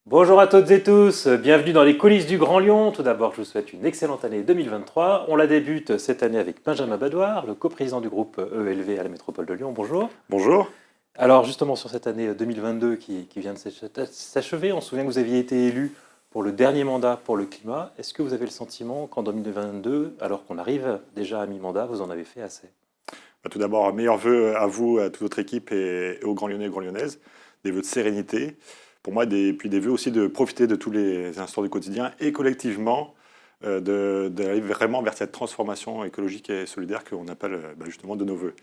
Bonjour à toutes et tous, bienvenue dans les coulisses du Grand Lyon. Tout d'abord, je vous souhaite une excellente année 2023. On la débute cette année avec Benjamin Badoir, le coprésident du groupe ELV à la métropole de Lyon. Bonjour. Bonjour. Alors justement sur cette année 2022 qui vient de s'achever, on se souvient que vous aviez été élu pour le dernier mandat pour le climat. Est-ce que vous avez le sentiment qu'en 2022, alors qu'on arrive déjà à mi-mandat, vous en avez fait assez? Tout d'abord, meilleurs vœux à vous, à toute votre équipe et aux Grands Lyonnais et Grands Lyonnaises. Des vœux de sérénité. Pour moi, puis des vœux aussi de profiter de tous les instants du quotidien et collectivement d'aller vraiment vers cette transformation écologique et solidaire qu'on appelle justement de nos vœux.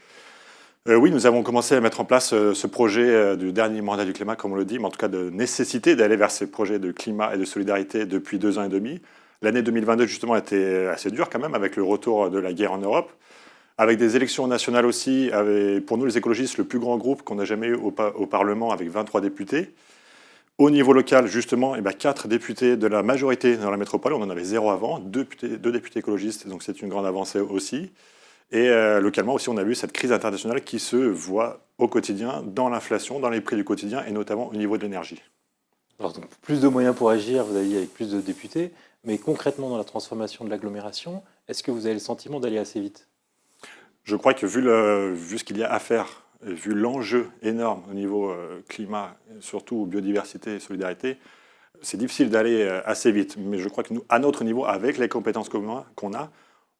Oui, nous avons commencé à mettre en place ce projet du dernier mandat du climat, comme on le dit, mais en tout cas de nécessité d'aller vers ces projets de climat et de solidarité depuis 2 ans et demi. L'année 2022, justement, était assez dure quand même, avec le retour de la guerre en Europe, avec des élections nationales aussi, avec, pour nous les écologistes, le plus grand groupe qu'on a jamais eu au Parlement, avec 23 députés. Au niveau local, justement, 4 députés de la majorité dans la métropole, on en avait 0 avant, 2 députés écologistes, donc c'est une grande avancée aussi. Et localement aussi, on a vu cette crise internationale qui se voit au quotidien, dans l'inflation, dans les prix du quotidien, et notamment au niveau de l'énergie. Alors donc, plus de moyens pour agir, vous avez dit avec plus de députés, mais concrètement dans la transformation de l'agglomération, est-ce que vous avez le sentiment d'aller assez vite? Je crois que vu ce qu'il y a à faire, et vu l'enjeu énorme au niveau climat, surtout biodiversité et solidarité, c'est difficile d'aller assez vite. Mais je crois que nous, à notre niveau, avec les compétences qu'on a,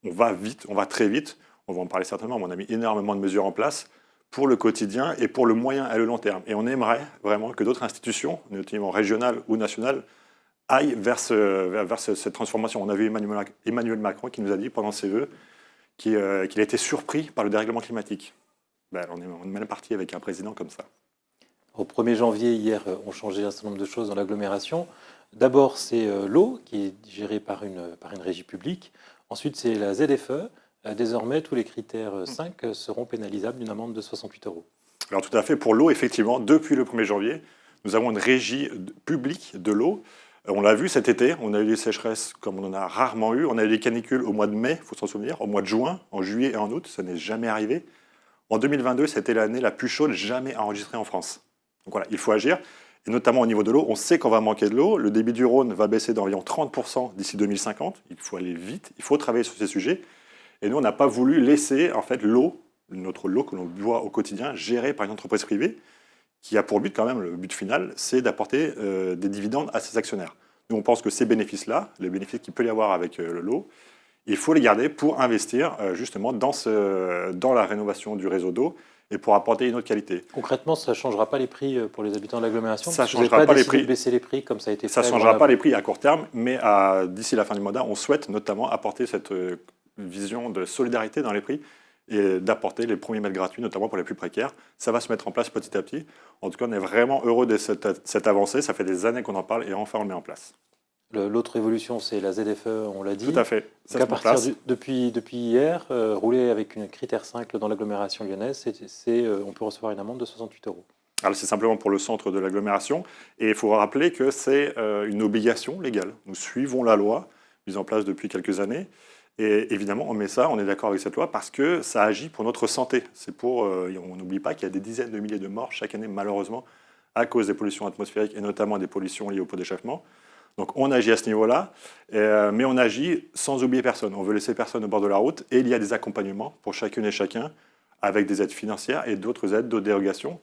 on va vite, on va très vite. On va en parler certainement, mais on a mis énormément de mesures en place pour le quotidien et pour le moyen et le long terme. Et on aimerait vraiment que d'autres institutions, notamment régionales ou nationales, aillent vers cette transformation. On a vu Emmanuel Macron qui nous a dit pendant ses vœux qu'il a été surpris par le dérèglement climatique. On est mal parti avec un président comme ça. Au 1er janvier, hier, on changeait un certain nombre de choses dans l'agglomération. D'abord, c'est l'eau qui est gérée par une régie publique. Ensuite, c'est la ZFE. Désormais, tous les critères 5 seront pénalisables d'une amende de 68 euros. Alors tout à fait, pour l'eau, effectivement, depuis le 1er janvier, nous avons une régie publique de l'eau. On l'a vu cet été, on a eu des sécheresses comme on en a rarement eu. On a eu des canicules au mois de mai, il faut s'en souvenir, au mois de juin, en juillet et en août, ça n'est jamais arrivé. En 2022, c'était l'année la plus chaude jamais enregistrée en France. Donc voilà, il faut agir. Et notamment au niveau de l'eau, on sait qu'on va manquer de l'eau. Le débit du Rhône va baisser d'environ 30% d'ici 2050. Il faut aller vite, il faut travailler sur ces sujets. Et nous, on n'a pas voulu laisser en fait l'eau, notre eau que l'on boit au quotidien, gérée par une entreprise privée, qui a pour but quand même, le but final, c'est d'apporter des dividendes à ses actionnaires. Nous, on pense que ces bénéfices-là, les bénéfices qu'il peut y avoir avec l'eau, il faut les garder pour investir justement dans la rénovation du réseau d'eau et pour apporter une autre qualité. Concrètement, ça ne changera pas les prix pour les habitants de l'agglomération? Ça ne Vous n'avez changera pas pas les décidé prix. de baisser les prix comme ça a été fait? Ça ne changera pas les prix à court terme, mais d'ici la fin du mandat, on souhaite notamment apporter cette vision de solidarité dans les prix et d'apporter les premiers mètres gratuits, notamment pour les plus précaires. Ça va se mettre en place petit à petit. En tout cas, on est vraiment heureux de cette avancée. Ça fait des années qu'on en parle et enfin on le met en place. L'autre évolution, c'est la ZFE, on l'a dit. Tout à fait. Ça Donc à se met en partir place. depuis hier, rouler avec une critère 5 dans l'agglomération lyonnaise, on peut recevoir une amende de 68 euros. Alors c'est simplement pour le centre de l'agglomération. Et il faut rappeler que c'est une obligation légale. Nous suivons la loi mise en place depuis quelques années. Et évidemment, on met ça, on est d'accord avec cette loi parce que ça agit pour notre santé. On n'oublie pas qu'il y a des dizaines de milliers de morts chaque année, malheureusement, à cause des pollutions atmosphériques et notamment des pollutions liées aux pots d'échappement. Donc on agit à ce niveau-là, mais on agit sans oublier personne. On veut laisser personne au bord de la route et il y a des accompagnements pour chacune et chacun avec des aides financières et d'autres aides, d'autres dérogations.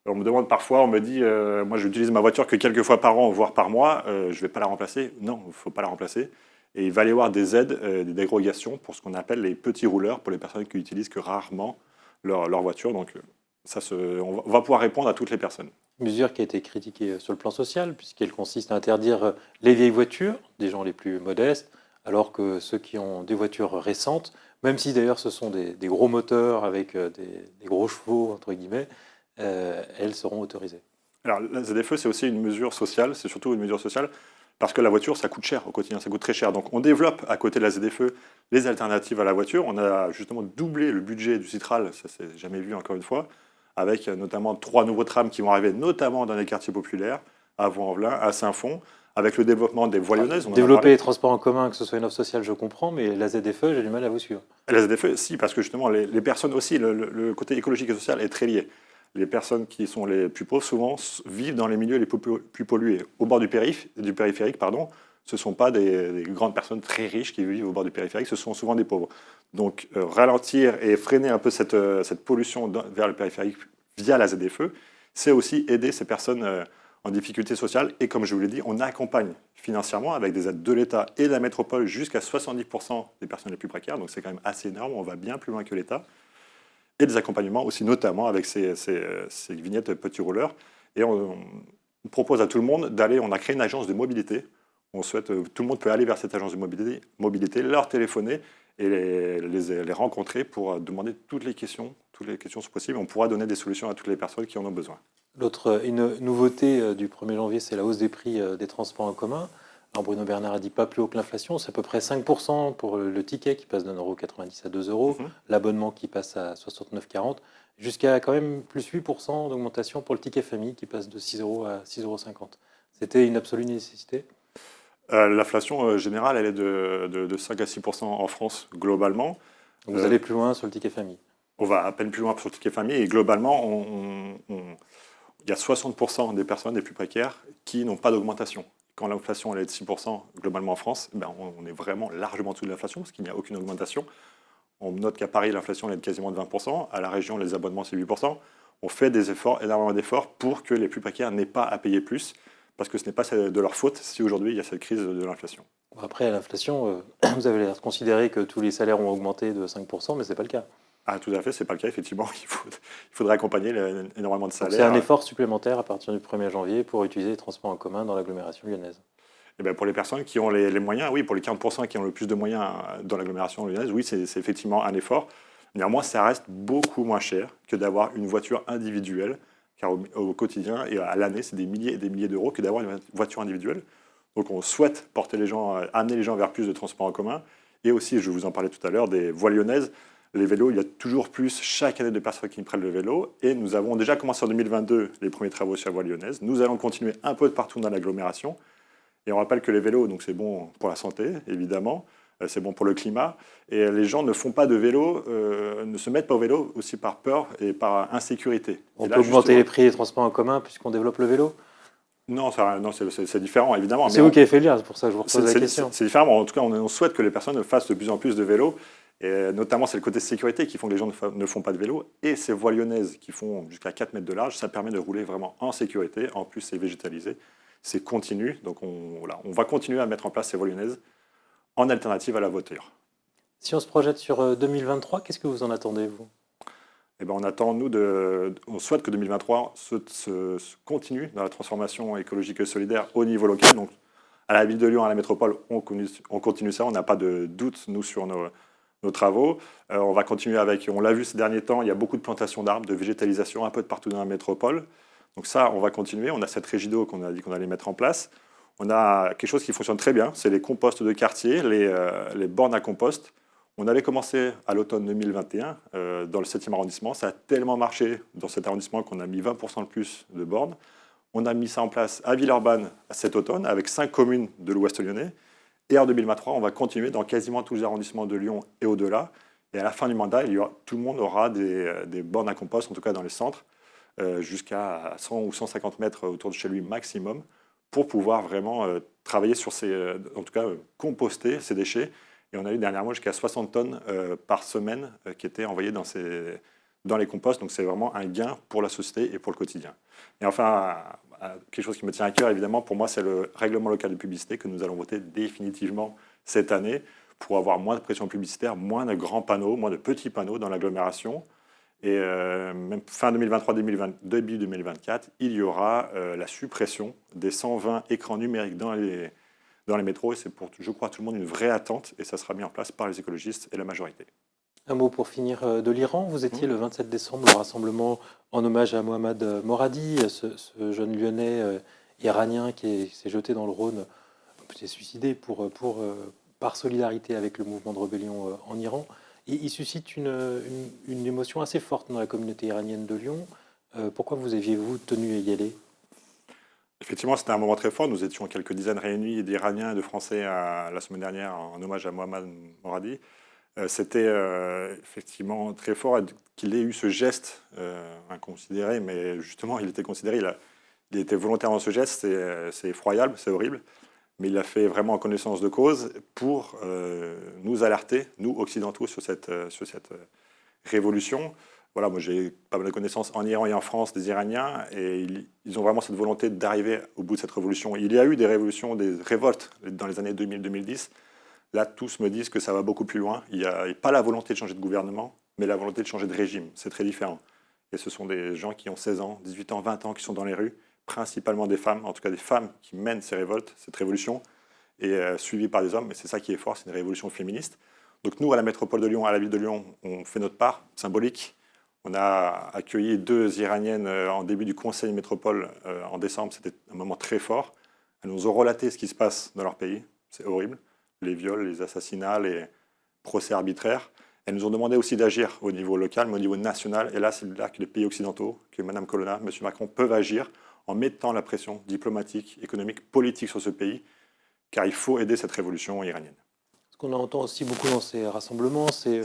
On me demande parfois, on me dit, moi j'utilise ma voiture que quelques fois par an, voire par mois, je ne vais pas la remplacer. Non, il ne faut pas la remplacer. Et il va y avoir des aides, des dérogations pour ce qu'on appelle les petits rouleurs, pour les personnes qui utilisent que rarement leur voiture. Donc on va pouvoir répondre à toutes les personnes. Mesure qui a été critiquée sur le plan social, puisqu'elle consiste à interdire les vieilles voitures, des gens les plus modestes, alors que ceux qui ont des voitures récentes, même si d'ailleurs ce sont des gros moteurs avec des gros chevaux, entre guillemets, elles seront autorisées. Alors la ZFE, c'est aussi une mesure sociale, c'est surtout une mesure sociale, parce que la voiture, ça coûte cher au quotidien, ça coûte très cher. Donc on développe à côté de la ZFE les alternatives à la voiture. On a justement doublé le budget du Citral, ça c'est jamais vu encore une fois, avec notamment 3 nouveaux trams qui vont arriver notamment dans les quartiers populaires, à Vaux-en-Velin, à Saint-Fond, avec le développement des voies lyonnaises. Développer les transports en commun, que ce soit une offre sociale, je comprends, mais la ZFE, j'ai du mal à vous suivre. La ZFE, si, parce que justement, les personnes aussi, le côté écologique et social est très lié. les personnes qui sont les plus pauvres, souvent, vivent dans les milieux les plus pollués. Au bord du périphérique, pardon, ce ne sont pas des grandes personnes très riches qui vivent au bord du périphérique, ce sont souvent des pauvres. Donc, ralentir et freiner un peu cette pollution vers le périphérique via la ZFE, c'est aussi aider ces personnes en difficulté sociale. Et comme je vous l'ai dit, on accompagne financièrement avec des aides de l'État et de la métropole jusqu'à 70% des personnes les plus précaires. Donc, c'est quand même assez énorme, on va bien plus loin que l'État. Et des accompagnements aussi, notamment avec ces vignettes petits rouleurs. Et on propose à tout le monde d'aller, on a créé une agence de mobilité. On souhaite, tout le monde peut aller vers cette agence de mobilité, leur téléphoner et les rencontrer pour demander toutes les questions sont possibles. On pourra donner des solutions à toutes les personnes qui en ont besoin. Une nouveauté du 1er janvier, c'est la hausse des prix des transports en commun. Alors Bruno Bernard a dit pas plus haut que l'inflation, c'est à peu près 5% pour le ticket qui passe d'1,90 € à 2 €, l'abonnement qui passe à 69,40 €, jusqu'à quand même plus 8% d'augmentation pour le ticket famille qui passe de 6 € à 6,50 €. C'était une absolue nécessité. L'inflation générale, elle est de 5 à 6% en France globalement. Vous allez plus loin sur le ticket famille. On va à peine plus loin sur le ticket famille et globalement, il y a 60% des personnes les plus précaires qui n'ont pas d'augmentation. Quand l'inflation elle est de 6% globalement en France, ben on est vraiment largement en dessous de l'inflation parce qu'il n'y a aucune augmentation. On note qu'à Paris, l'inflation elle est de quasiment de 20%. À la région, les abonnements, c'est 8%. On fait des efforts, énormément d'efforts pour que les plus précaires n'aient pas à payer plus parce que ce n'est pas de leur faute si aujourd'hui il y a cette crise de l'inflation. Après, l'inflation, vous avez l'air de considérer que tous les salaires ont augmenté de 5%, mais ce n'est pas le cas. Ah, tout à fait, ce n'est pas le cas, effectivement. Il faudrait accompagner énormément de salaires. C'est un effort supplémentaire à partir du 1er janvier pour utiliser les transports en commun dans l'agglomération lyonnaise. Et bien pour les personnes qui ont les moyens, oui, pour les 40% qui ont le plus de moyens dans l'agglomération lyonnaise, oui, c'est effectivement un effort. Néanmoins, ça reste beaucoup moins cher que d'avoir une voiture individuelle, car au quotidien et à l'année, c'est des milliers et des milliers d'euros que d'avoir une voiture individuelle. Donc on souhaite porter les gens, amener les gens vers plus de transports en commun. Et aussi, je vous en parlais tout à l'heure, des voies lyonnaises. Les vélos, il y a toujours plus chaque année de personnes qui prennent le vélo. Et nous avons déjà commencé en 2022 les premiers travaux sur la voie lyonnaise. Nous allons continuer un peu de partout dans l'agglomération. Et on rappelle que les vélos, donc c'est bon pour la santé, évidemment, c'est bon pour le climat. Et les gens ne font pas de vélo, ne se mettent pas au vélo aussi par peur et par insécurité. On peut augmenter les prix des transports en commun puisqu'on développe le vélo ? Non, c'est différent, évidemment. C'est vous qui avez fait le lien, c'est pour ça que je vous repose la question. C'est différent. En tout cas, on souhaite que les personnes fassent de plus en plus de vélo. Et notamment, c'est le côté sécurité qui font que les gens ne font pas de vélo. Et ces voies lyonnaises qui font jusqu'à 4 mètres de large, ça permet de rouler vraiment en sécurité. En plus, c'est végétalisé. C'est continu. Donc, on va continuer à mettre en place ces voies lyonnaises en alternative à la voiture. Si on se projette sur 2023, qu'est-ce que vous en attendez, vous ? Eh ben, on souhaite que 2023 se continue dans la transformation écologique et solidaire au niveau local. Donc, à la ville de Lyon, à la métropole, on continue ça. On n'a pas de doute, nous, sur nos travaux. On va continuer avec, on l'a vu ces derniers temps, il y a beaucoup de plantations d'arbres, de végétalisation un peu de partout dans la métropole. Donc ça, on va continuer. On a cette régido qu'on a dit qu'on allait mettre en place. On a quelque chose qui fonctionne très bien, c'est les composts de quartier, les bornes à compost. On avait commencé à l'automne 2021 dans le 7e arrondissement. Ça a tellement marché dans cet arrondissement qu'on a mis 20% de plus de bornes. On a mis ça en place à Villeurbanne cet automne avec 5 communes de l'Ouest lyonnais. Et en 2023, on va continuer dans quasiment tous les arrondissements de Lyon et au-delà. Et à la fin du mandat, tout le monde aura des bornes à compost, en tout cas dans les centres, jusqu'à 100 ou 150 mètres autour de chez lui maximum, pour pouvoir vraiment travailler sur en tout cas composter ces déchets. Et on a eu dernièrement jusqu'à 60 tonnes par semaine qui étaient envoyées dans les composts. Donc c'est vraiment un gain pour la société et pour le quotidien. Et enfin, quelque chose qui me tient à cœur, évidemment, pour moi, c'est le règlement local de publicité que nous allons voter définitivement cette année pour avoir moins de pression publicitaire, moins de grands panneaux, moins de petits panneaux dans l'agglomération. Et même fin 2023, début 2024, il y aura la suppression des 120 écrans numériques dans les métros. Et c'est pour, je crois, tout le monde une vraie attente. Et ça sera mis en place par les écologistes et la majorité. Un mot pour finir de l'Iran. Vous étiez le 27 décembre au rassemblement en hommage à Mohammad Moradi, ce jeune lyonnais iranien qui s'est jeté dans le Rhône, qui s'est suicidé par solidarité avec le mouvement de rébellion en Iran. Et il suscite une émotion assez forte dans la communauté iranienne de Lyon. Pourquoi vous aviez-vous tenu à y aller ? Effectivement, c'était un moment très fort. Nous étions quelques dizaines réunis d'Iraniens et de Français la semaine dernière en hommage à Mohammad Moradi. C'était effectivement très fort qu'il ait eu ce geste inconsidéré, mais justement, il était considéré, il était volontaire dans ce geste, c'est effroyable, c'est horrible, mais il l'a fait vraiment en connaissance de cause pour nous alerter, nous, occidentaux, sur cette révolution. Voilà, moi j'ai pas mal de connaissances en Iran et en France des Iraniens, et ils ont vraiment cette volonté d'arriver au bout de cette révolution. Il y a eu des révolutions, des révoltes dans les années 2000-2010. Là, tous me disent que ça va beaucoup plus loin. Il n'y a pas la volonté de changer de gouvernement, mais la volonté de changer de régime. C'est très différent. Et ce sont des gens qui ont 16 ans, 18 ans, 20 ans, qui sont dans les rues, principalement des femmes, en tout cas des femmes qui mènent ces révoltes, cette révolution, et suivies par des hommes. Et c'est ça qui est fort, c'est une révolution féministe. Donc nous, à la métropole de Lyon, à la ville de Lyon, on fait notre part symbolique. On a accueilli 2 Iraniennes en début du conseil métropole en décembre. C'était un moment très fort. Elles nous ont relaté ce qui se passe dans leur pays. C'est horrible. Les viols, les assassinats, les procès arbitraires. Elles nous ont demandé aussi d'agir au niveau local, mais au niveau national. Et là, c'est là que les pays occidentaux, que Mme Colonna, M. Macron peuvent agir en mettant la pression diplomatique, économique, politique sur ce pays, car il faut aider cette révolution iranienne. Ce qu'on entend aussi beaucoup dans ces rassemblements, c'est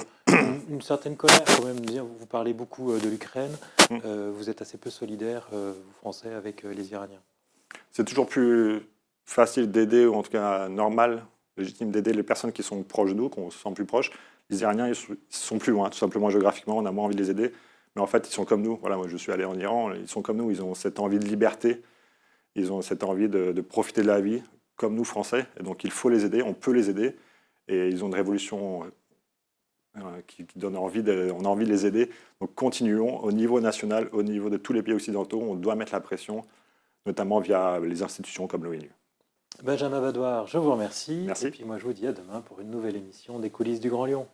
une certaine colère quand même. Vous parlez beaucoup de l'Ukraine, vous êtes assez peu solidaires, vous Français, avec les Iraniens. C'est toujours plus facile d'aider, ou en tout cas normal, légitime d'aider les personnes qui sont proches de nous, qu'on se sent plus proches. Les Iraniens, ils sont plus loin, tout simplement géographiquement, on a moins envie de les aider. Mais en fait, ils sont comme nous. Voilà, moi, je suis allé en Iran, ils sont comme nous, ils ont cette envie de liberté, ils ont cette envie de profiter de la vie, comme nous, Français. Et donc, il faut les aider, on peut les aider. Et ils ont une révolution qui donne envie on a envie de les aider. Donc, continuons au niveau national, au niveau de tous les pays occidentaux. On doit mettre la pression, notamment via les institutions comme l'ONU. Benjamin Badouar, je vous remercie. Merci. Et puis moi, je vous dis à demain pour une nouvelle émission des coulisses du Grand Lyon.